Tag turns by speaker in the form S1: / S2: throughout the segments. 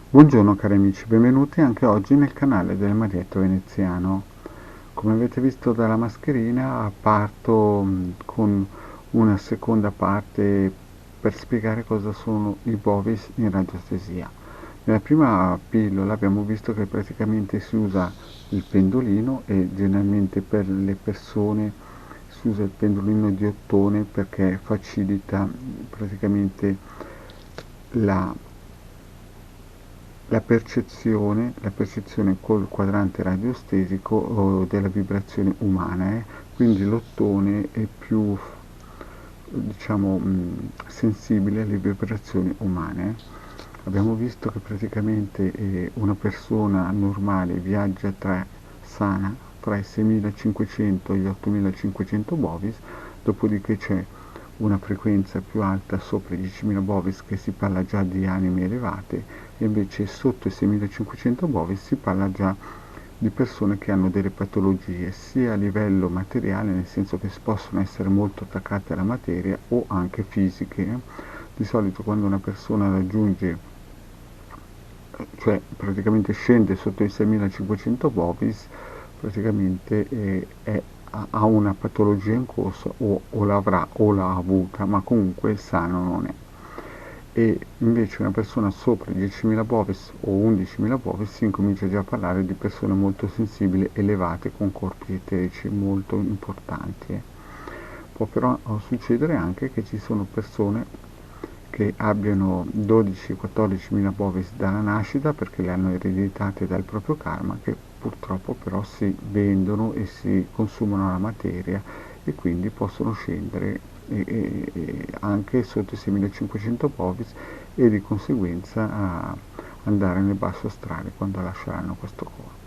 S1: Buongiorno cari amici, benvenuti anche oggi nel canale del Marietto Veneziano. Come avete visto dalla mascherina, parto con una seconda parte per spiegare cosa sono i bovis in radiostesia. Nella prima pillola abbiamo visto che praticamente si usa il pendolino e generalmente per le persone si usa il pendolino di ottone perché facilita praticamente la la percezione col quadrante radiostesico della vibrazione umana, quindi l'ottone è più diciamo sensibile alle vibrazioni umane. Abbiamo visto che praticamente una persona normale viaggia sana tra i 6500 e gli 8500 bovis, dopodiché c'è una frequenza più alta sopra i 10.000 bovis che si parla già di anime elevate e invece sotto i 6.500 bovis si parla già di persone che hanno delle patologie sia a livello materiale, nel senso che possono essere molto attaccate alla materia, o anche fisiche. Di solito quando una persona raggiunge, cioè praticamente scende sotto i 6.500 bovis, praticamente ha una patologia in corso o l'avrà o l'ha avuta, ma comunque sano non è. E invece una persona sopra i 10.000 bovis o 11.000 bovis si incomincia già a parlare di persone molto sensibili, elevate, con corpi eterici molto importanti. Può però succedere anche che ci sono persone che abbiano 12-14.000 bovis dalla nascita perché le hanno ereditate dal proprio karma, che purtroppo però si vendono e si consumano la materia e quindi possono scendere anche sotto i 6.500 bovis e di conseguenza andare nel basso astrale quando lasceranno questo corpo.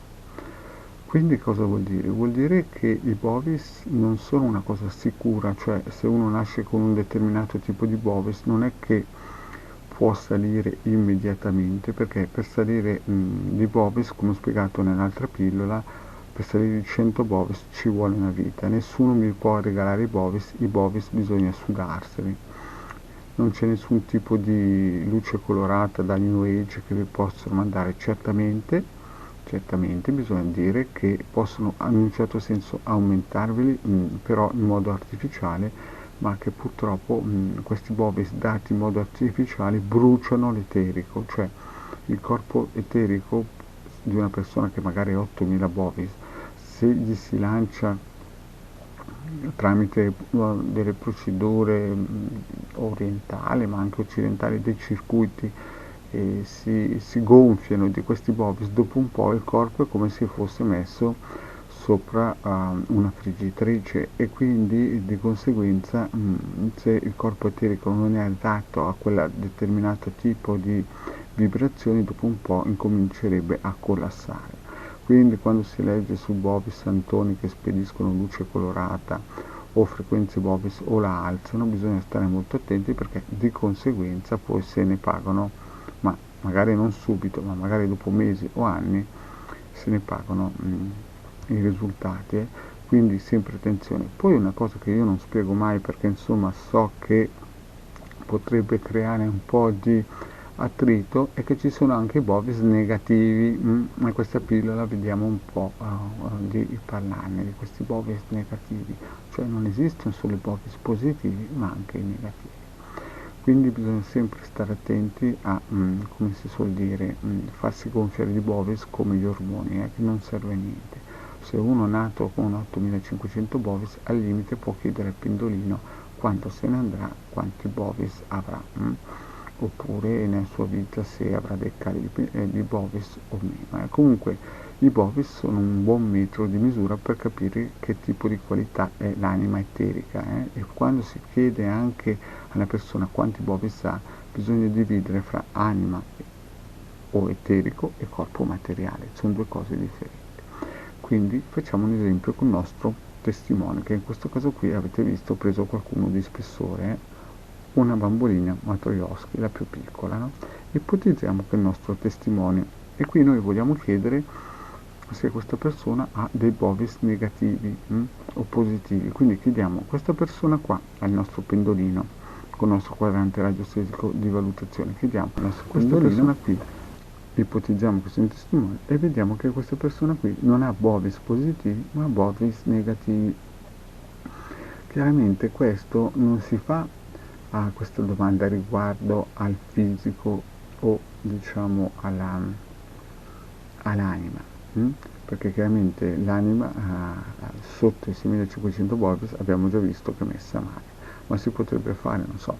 S1: Quindi cosa vuol dire? Vuol dire che i bovis non sono una cosa sicura, cioè se uno nasce con un determinato tipo di bovis non è che può salire immediatamente, perché per salire di bovis, come ho spiegato nell'altra pillola, per salire di 100 bovis ci vuole una vita, nessuno mi può regalare i bovis bisogna sudarseli. Non c'è nessun tipo di luce colorata da New Age che vi possono mandare. Certamente bisogna dire che possono in un certo senso aumentarveli, però in modo artificiale, ma che purtroppo questi bovis dati in modo artificiale bruciano l'eterico, cioè il corpo eterico di una persona che magari ha 8.000 bovis, se gli si lancia tramite delle procedure orientali ma anche occidentali dei circuiti e si gonfiano di questi bovis, dopo un po' il corpo è come se fosse messo sopra una friggitrice e quindi di conseguenza se il corpo eterico non è adatto a quel determinato tipo di vibrazioni, dopo un po' incomincerebbe a collassare. Quindi quando si legge su bovis santoni che spediscono luce colorata o frequenze bovis o la alzano, bisogna stare molto attenti perché di conseguenza poi se ne pagano, ma magari non subito, ma magari dopo mesi o anni se ne pagano i risultati. Quindi sempre attenzione. Poi una cosa che io non spiego mai perché insomma so che potrebbe creare un po' di attrito è che ci sono anche i bovis negativi. In questa pillola vediamo un po' di parlarne di questi bovis negativi, cioè non esistono solo i bovis positivi ma anche i negativi. Quindi bisogna sempre stare attenti a, come si suol dire, farsi gonfiare di bovis come gli ormoni, che non serve a niente. Se uno è nato con 8500 bovis, al limite può chiedere al pendolino quando se ne andrà, quanti bovis avrà, oppure nella sua vita se avrà dei cali di bovis o meno. Comunque i bovis sono un buon metro di misura per capire che tipo di qualità è l'anima eterica, e quando si chiede anche alla persona quanti bovis ha, bisogna dividere fra anima o eterico e corpo materiale, sono due cose differenti. Quindi facciamo un esempio con il nostro testimone, che in questo caso qui avete visto ho preso qualcuno di spessore, una bambolina Matryoshki, la più piccola, no? Ipotizziamo che il nostro testimone, e qui noi vogliamo chiedere se questa persona ha dei bovis negativi o positivi, quindi chiediamo a questa persona qua, al nostro pendolino, con il nostro quadrante radiostesico di valutazione, chiediamo a questa persona qui ipotizziamo questo testimone e vediamo che questa persona qui non ha bovis positivi ma bovis negativi. Chiaramente questo non si fa a questa domanda riguardo al fisico o diciamo all'anima, perché chiaramente l'anima sotto i 6500 bovis abbiamo già visto che è messa male, ma si potrebbe fare, non so,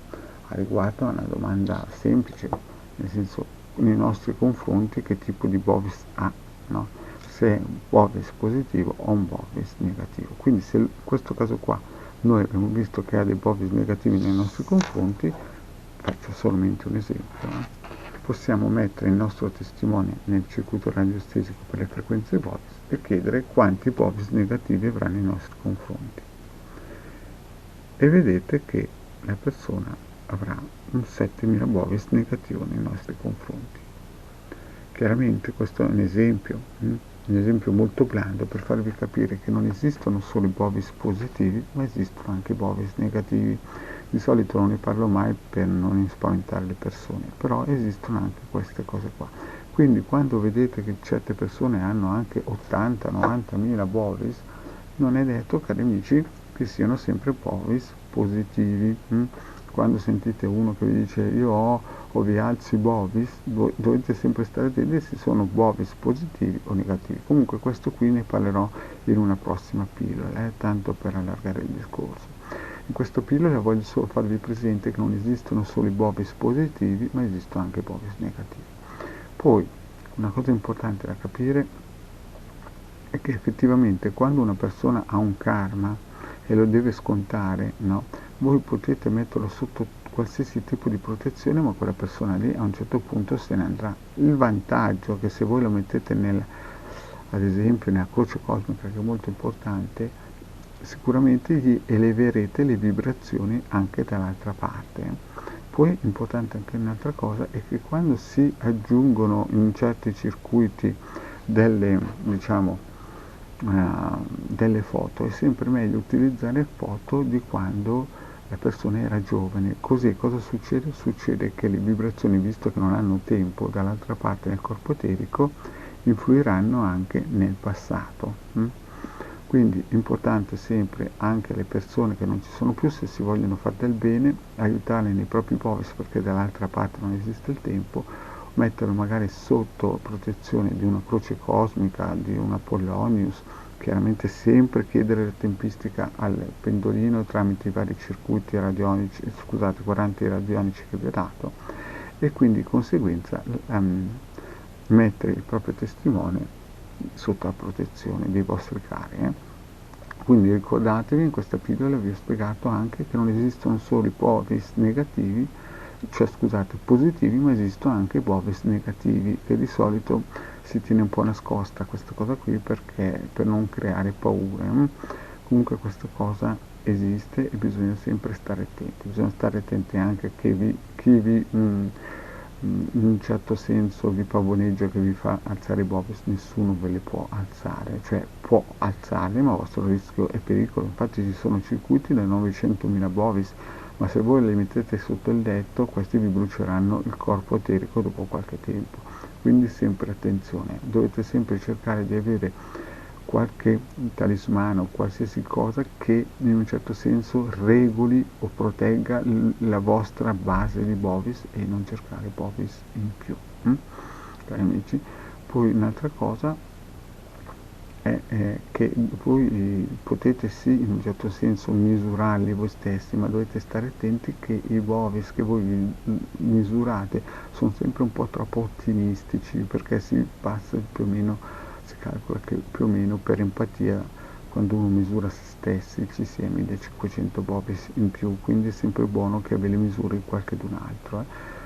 S1: a riguardo a una domanda semplice, nel senso nei nostri confronti che tipo di bovis ha, no? Se è un bovis positivo o un bovis negativo. Quindi se in questo caso qua noi abbiamo visto che ha dei bovis negativi nei nostri confronti, faccio solamente un esempio, possiamo mettere il nostro testimone nel circuito radiostesico per le frequenze bovis e chiedere quanti bovis negativi avrà nei nostri confronti. E vedete che la persona avrà un 7000 bovis negativo nei nostri confronti. Chiaramente questo è un esempio molto blando per farvi capire che non esistono solo i bovis positivi, ma esistono anche i bovis negativi. Di solito non ne parlo mai per non spaventare le persone, però esistono anche queste cose qua. Quindi quando vedete che certe persone hanno anche 80-90 mila bovis, non è detto, cari amici, che siano sempre bovis positivi. Quando sentite uno che vi dice io ho vi alzi bovis, dovete sempre stare attenti se sono bovis positivi o negativi. Comunque questo qui ne parlerò in una prossima pillola, tanto per allargare il discorso. In questa pillola voglio solo farvi presente che non esistono solo i bovis positivi, ma esistono anche i bovis negativi. Poi, una cosa importante da capire è che effettivamente quando una persona ha un karma e lo deve scontare, no? Voi potete metterlo sotto qualsiasi tipo di protezione, ma quella persona lì a un certo punto se ne andrà. Il vantaggio è che se voi lo mettete ad esempio nella croce cosmica, che è molto importante, sicuramente gli eleverete le vibrazioni anche dall'altra parte. Poi importante anche un'altra cosa è che quando si aggiungono in certi circuiti delle, diciamo, delle foto è sempre meglio utilizzare foto di quando la persona era giovane. Così cosa succede? Succede che le vibrazioni, visto che non hanno tempo dall'altra parte del corpo eterico, influiranno anche nel passato. Quindi importante sempre anche le persone che non ci sono più, se si vogliono fare del bene, aiutarle nei propri bovis perché dall'altra parte non esiste il tempo, metterlo magari sotto protezione di una croce cosmica, di un Apollonius, chiaramente sempre chiedere la tempistica al pendolino tramite i vari circuiti radionici, scusate, 40 radionici che vi ho dato, e quindi di conseguenza mettere il proprio testimone sotto la protezione dei vostri cari. Quindi ricordatevi, in questa pillola vi ho spiegato anche che non esistono solo i bovis negativi, cioè scusate, positivi, ma esistono anche i bovis negativi, che di solito si tiene un po' nascosta questa cosa qui perché per non creare paure. Comunque questa cosa esiste e bisogna sempre stare attenti, bisogna stare attenti anche a chi vi in un certo senso vi pavoneggia, che vi fa alzare i bovis, nessuno ve le può alzare, cioè può alzarli ma a vostro rischio e pericolo. Infatti ci sono circuiti da 900.000 bovis, ma se voi li mettete sotto il letto questi vi bruceranno il corpo eterico dopo qualche tempo. Quindi sempre attenzione, dovete sempre cercare di avere qualche talismano, qualsiasi cosa che in un certo senso regoli o protegga la vostra base di bovis e non cercare bovis in più. Cari amici, poi un'altra cosa è che voi potete sì in un certo senso misurarli voi stessi, ma dovete stare attenti che i bovis che voi misurate sono sempre un po' troppo ottimistici, perché si passa più o meno, si calcola che più o meno per empatia quando uno misura se stessi ci sia 1500 bovis in più, quindi è sempre buono che ve le misuri qualcun altro.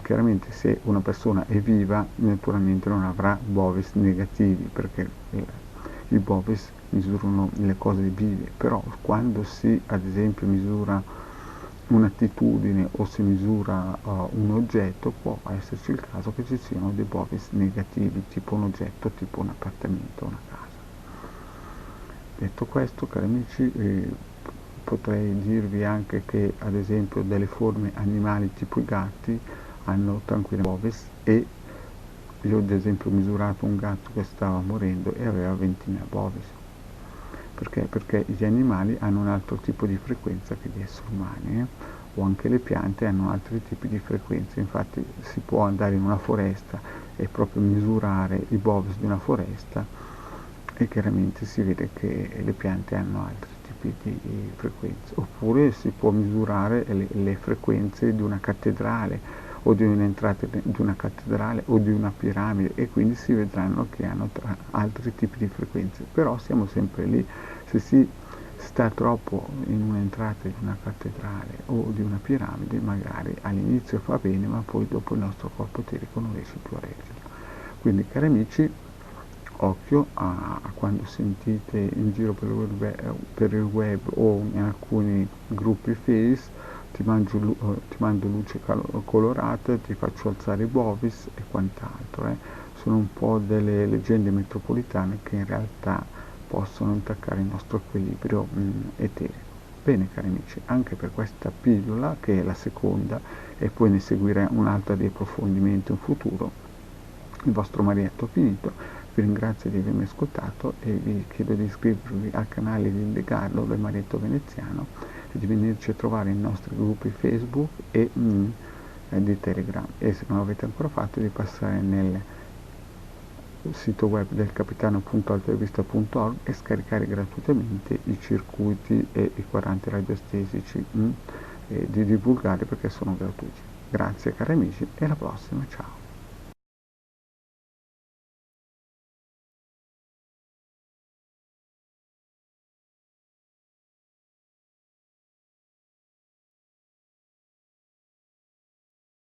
S1: Chiaramente se una persona è viva naturalmente non avrà bovis negativi, perché i bovis misurano le cose vive, però quando si ad esempio misura un'attitudine o si misura un oggetto, può esserci il caso che ci siano dei bovis negativi, tipo un oggetto, tipo un appartamento, una casa. Detto questo, cari amici, potrei dirvi anche che ad esempio delle forme animali tipo i gatti hanno tranquillamente bovis e io ad esempio ho misurato un gatto che stava morendo e aveva 20.000 bovis. Perché? Perché gli animali hanno un altro tipo di frequenza che gli esseri umani, o anche le piante hanno altri tipi di frequenze. Infatti si può andare in una foresta e proprio misurare i bovis di una foresta e chiaramente si vede che le piante hanno altri tipi di frequenze. Oppure si può misurare le frequenze di una cattedrale o di un'entrata di una cattedrale o di una piramide, e quindi si vedranno che hanno altri tipi di frequenze. Però siamo sempre lì. Se si sta troppo in un'entrata di una cattedrale o di una piramide, magari all'inizio fa bene, ma poi dopo il nostro corpo eterico non riesce più a reggerlo. Quindi, cari amici, occhio a quando sentite in giro per il web o in alcuni gruppi Face ti mando luce colorata, ti faccio alzare i bovis e quant'altro. Sono un po' delle leggende metropolitane che in realtà possono intaccare il nostro equilibrio eterico. Bene, cari amici, anche per questa pillola, che è la seconda, e poi ne seguirà un'altra di approfondimento in futuro, il vostro Marietto ha finito. Vi ringrazio di avermi ascoltato e vi chiedo di iscrivervi al canale di Indegarlo del Marietto Veneziano e di venirci a trovare nei nostri gruppi Facebook e di Telegram, e se non l'avete ancora fatto di passare nel sito web del capitano.altavista.org e scaricare gratuitamente i circuiti e i 40 radiostesici e di divulgare perché sono gratuiti. Grazie cari amici e alla prossima, ciao!